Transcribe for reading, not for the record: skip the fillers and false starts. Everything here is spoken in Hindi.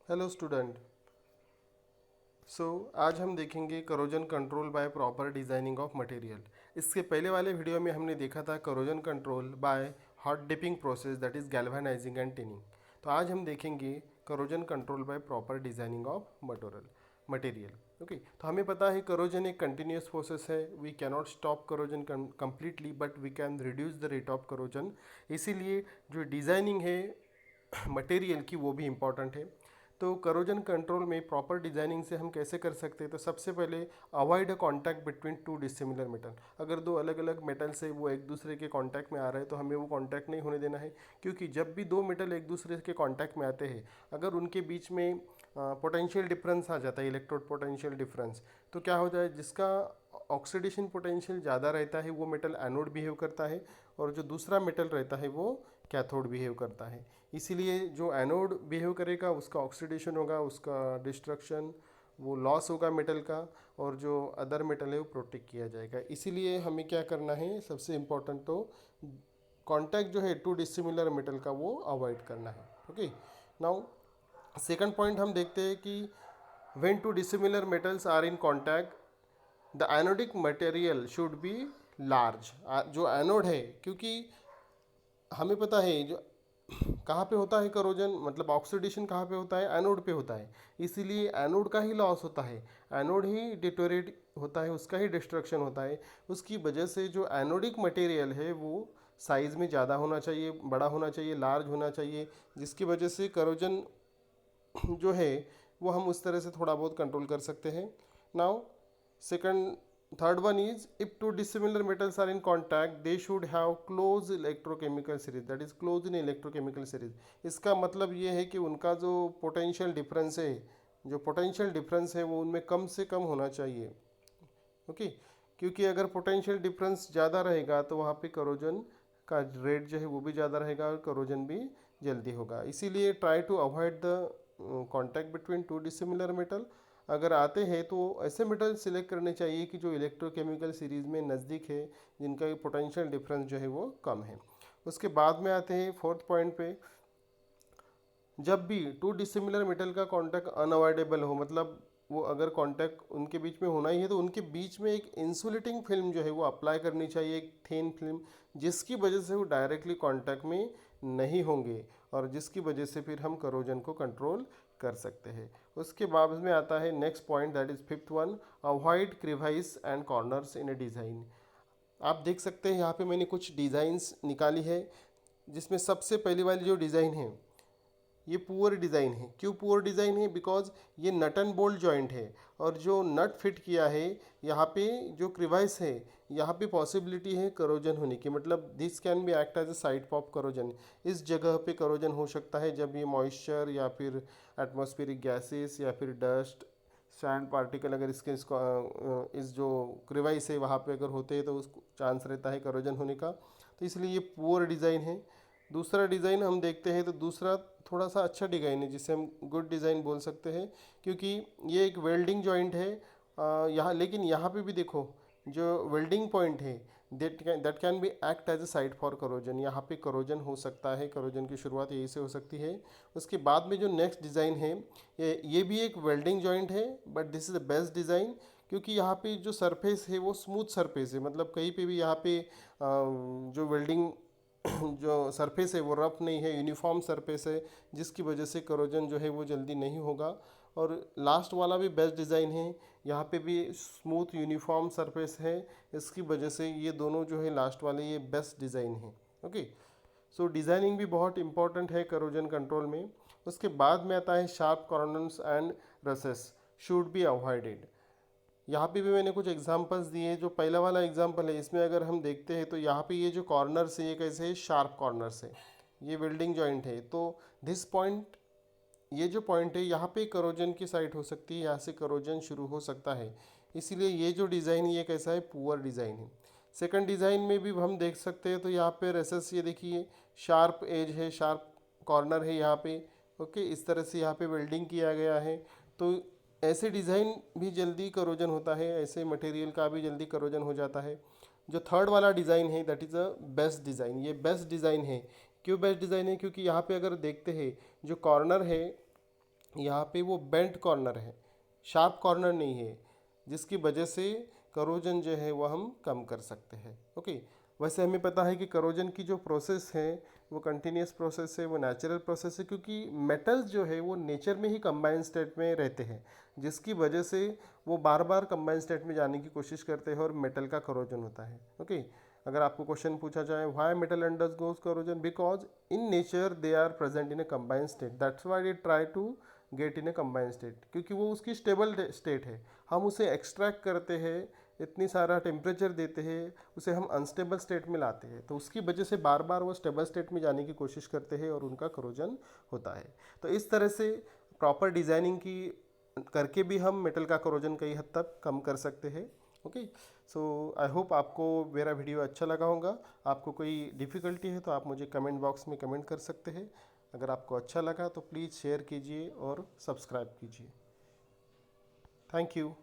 Hello student. आज हम देखेंगे corrosion control by proper designing of material. इसके पहले वाले वीडियो में हमने देखा था corrosion control by hot dipping process, that is galvanising and tinning. तो आज हम देखेंगे corrosion control by proper designing of material. Okay, तो हमें पता है करोजन एक कंटिन्यूस प्रोसेस है। We cannot stop corrosion completely, but we can reduce the rate of corrosion. इसीलिए जो डिज़ाइनिंग है मटेरियल की वो भी इम्पॉर्टेंट है। तो करोजन कंट्रोल में प्रॉपर डिजाइनिंग से हम कैसे कर सकते हैं? तो सबसे पहले avoid a contact between two dissimilar metal. अगर दो अलग अलग मेटल से वो एक दूसरे के कांटेक्ट में आ रहे हैं तो हमें वो कांटेक्ट नहीं होने देना है, क्योंकि जब भी दो मेटल एक दूसरे के कांटेक्ट में आते हैं, अगर उनके बीच में पोटेंशियल डिफरेंस आ जाता है, इलेक्ट्रोड पोटेंशियल डिफरेंस, तो क्या हो जाए, जिसका ऑक्सीडेशन पोटेंशियल ज़्यादा रहता है वो मेटल एनोड बिहेव करता है, और जो दूसरा मेटल रहता है वो कैथोड बिहेव करता है। इसीलिए जो एनोड बिहेव करेगा उसका ऑक्सीडेशन होगा, उसका डिस्ट्रक्शन, वो लॉस होगा मेटल का, और जो अदर मेटल है वो प्रोटेक्ट किया जाएगा। इसीलिए हमें क्या करना है, सबसे इम्पोर्टेंट तो कांटेक्ट जो है टू डिसिमिलर मेटल का वो अवॉइड करना है। ओके, नाउ सेकंड पॉइंट हम देखते हैं कि when two dissimilar metals are in contact the anodic material should be large. जो एनोड है, क्योंकि हमें पता है जो कहाँ पे होता है करोजन, मतलब ऑक्सीडेशन कहाँ पे होता है, एनोड पे होता है। इसीलिए एनोड का ही लॉस होता है, एनोड ही डिटोरेट होता है, उसका ही डिस्ट्रक्शन होता है। उसकी वजह से जो एनोडिक मटेरियल है वो साइज़ में ज़्यादा होना चाहिए, बड़ा होना चाहिए, लार्ज होना चाहिए, जिसकी वजह से करोजन जो है वो हम उस तरह से थोड़ा बहुत कंट्रोल कर सकते हैं। Now second third one is, if two dissimilar metals are in contact they should have close electrochemical series, that is close in electrochemical series। इसका मतलब ये है कि उनका जो पोटेंशियल डिफरेंस है, जो पोटेंशियल डिफरेंस है वो उनमें कम से कम होना चाहिए। ओके, क्योंकि अगर पोटेंशियल डिफरेंस ज़्यादा रहेगा तो वहाँ पे करोजन का रेट जो है वो भी ज़्यादा रहेगा और करोजन भी जल्दी होगा। इसीलिए try to avoid the contact between two dissimilar metal. अगर आते हैं तो ऐसे मेटल सिलेक्ट करने चाहिए कि जो इलेक्ट्रोकेमिकल सीरीज़ में नज़दीक है, जिनका पोटेंशियल डिफरेंस जो है वो कम है। उसके बाद में आते हैं फोर्थ पॉइंट पे, जब भी टू डिसिमिलर मेटल का कांटेक्ट अनअवॉइडेबल हो, मतलब वो अगर कांटेक्ट उनके बीच में होना ही है तो उनके बीच में एक इंसुलेटिंग फिल्म जो है वो अप्लाई करनी चाहिए, एक थिन फिल्म, जिसकी वजह से वो डायरेक्टली कांटेक्ट में नहीं होंगे और जिसकी वजह से फिर हम करोजन को कंट्रोल कर सकते हैं। उसके बाद में आता है next point, that is fifth one, avoid crevice and corners in a design. आप देख सकते हैं यहाँ पे मैंने कुछ डिज़ाइंस निकाली है, जिसमें सबसे पहली वाली जो डिज़ाइन है ये पुअर डिज़ाइन है। क्यों पुअर डिज़ाइन है? बिकॉज ये नट एंड बोल्ट जॉइंट है, और जो नट फिट किया है यहाँ पे, जो क्रिवाइस है यहाँ पे पॉसिबिलिटी है करोजन होने की, मतलब this can be act as a site of corrosion. इस जगह पे करोजन हो सकता है जब ये मॉइस्चर या फिर एटमॉस्फेरिक गैसेस या फिर डस्ट, सैंड पार्टिकल अगर इसको इस जो क्रिवाइस है वहाँ पे अगर होते हैं तो उसको चांस रहता है करोजन होने का। तो इसलिए ये पुअर डिज़ाइन है। दूसरा डिज़ाइन हम देखते हैं तो दूसरा थोड़ा सा अच्छा डिज़ाइन है, जिसे हम गुड डिज़ाइन बोल सकते हैं, क्योंकि ये एक वेल्डिंग जॉइंट है यहाँ। लेकिन यहाँ पे भी देखो, जो वेल्डिंग पॉइंट है that can be act as a site for corrosion. यहाँ पे करोजन हो सकता है, करोजन की शुरुआत यहीं से हो सकती है। उसके बाद में जो नेक्स्ट डिज़ाइन है ये भी एक वेल्डिंग जॉइंट है, but this is the best design, क्योंकि यहाँ पे जो सरफेस है वो स्मूथ सरफेस है, मतलब कहीं पे भी यहाँ पे जो वेल्डिंग जो सरफेस है वो रफ नहीं है, यूनिफॉर्म सरफेस है, जिसकी वजह से करोजन जो है वो जल्दी नहीं होगा। और लास्ट वाला भी बेस्ट डिज़ाइन है, यहाँ पे भी स्मूथ यूनिफॉर्म सरफेस है, इसकी वजह से ये दोनों जो है लास्ट वाले ये बेस्ट डिज़ाइन है। ओके, सो डिज़ाइनिंग भी बहुत इंपॉर्टेंट है करोजन कंट्रोल में। उसके बाद में आता है sharp corners and रसेस should be avoided. यहाँ पे भी मैंने कुछ एग्जांपल्स दिए हैं। जो पहला वाला एग्जांपल है इसमें अगर हम देखते हैं तो यहाँ पे ये जो कॉर्नर्स है ये कैसे है, शार्प कॉर्नर्स है, ये वेल्डिंग जॉइंट है। तो दिस पॉइंट, ये जो पॉइंट है यहाँ पे करोजन की साइट हो सकती है, यहाँ से करोजन शुरू हो सकता है। इसीलिए ये जो डिज़ाइन ये कैसा है, पुअर डिज़ाइन है। सेकंड डिज़ाइन में भी हम देख सकते हैं तो यहाँ पे रेसेस, ये देखिए शार्प एज है, शार्प कॉर्नर है यहाँ पे। ओके, इस तरह से यहाँ पे वेल्डिंग किया गया है। तो ऐसे डिज़ाइन भी जल्दी करोजन होता है, ऐसे मटेरियल का भी जल्दी करोजन हो जाता है। जो थर्ड वाला डिज़ाइन है that is a best design. ये बेस्ट डिज़ाइन है। क्यों बेस्ट डिज़ाइन है? क्योंकि यहाँ पे अगर देखते हैं जो कॉर्नर है यहाँ पे वो बेंट कॉर्नर है, शार्प कॉर्नर नहीं है, जिसकी वजह से करोजन जो है वो हम कम कर सकते हैं। ओके, वैसे हमें पता है कि करोजन की जो प्रोसेस है वो कंटिन्यूस प्रोसेस है, वो नेचुरल प्रोसेस है, क्योंकि मेटल्स जो है वो नेचर में ही कंबाइन स्टेट में रहते हैं, जिसकी वजह से वो बार बार कंबाइन स्टेट में जाने की कोशिश करते हैं और मेटल का करोजन होता है। ओके, अगर आपको क्वेश्चन पूछा जाए why metal undergoes corrosion, because in nature they are present in a combined state, that's why they try to get in a combined state, क्योंकि वो उसकी स्टेबल स्टेट है। हम उसे एक्सट्रैक्ट करते हैं, इतनी सारा टेम्परेचर देते हैं, उसे हम अनस्टेबल स्टेट में लाते हैं, तो उसकी वजह से बार बार वो स्टेबल स्टेट में जाने की कोशिश करते हैं और उनका करोजन होता है। तो इस तरह से प्रॉपर डिज़ाइनिंग की करके भी हम मेटल का करोजन कई हद तक कम कर सकते हैं। ओके, सो आई होप आपको मेरा वीडियो अच्छा लगा होगा। आपको कोई डिफ़िकल्टी है तो आप मुझे कमेंट बॉक्स में कमेंट कर सकते हैं। अगर आपको अच्छा लगा तो प्लीज़ शेयर कीजिए और सब्सक्राइब कीजिए। Thank you.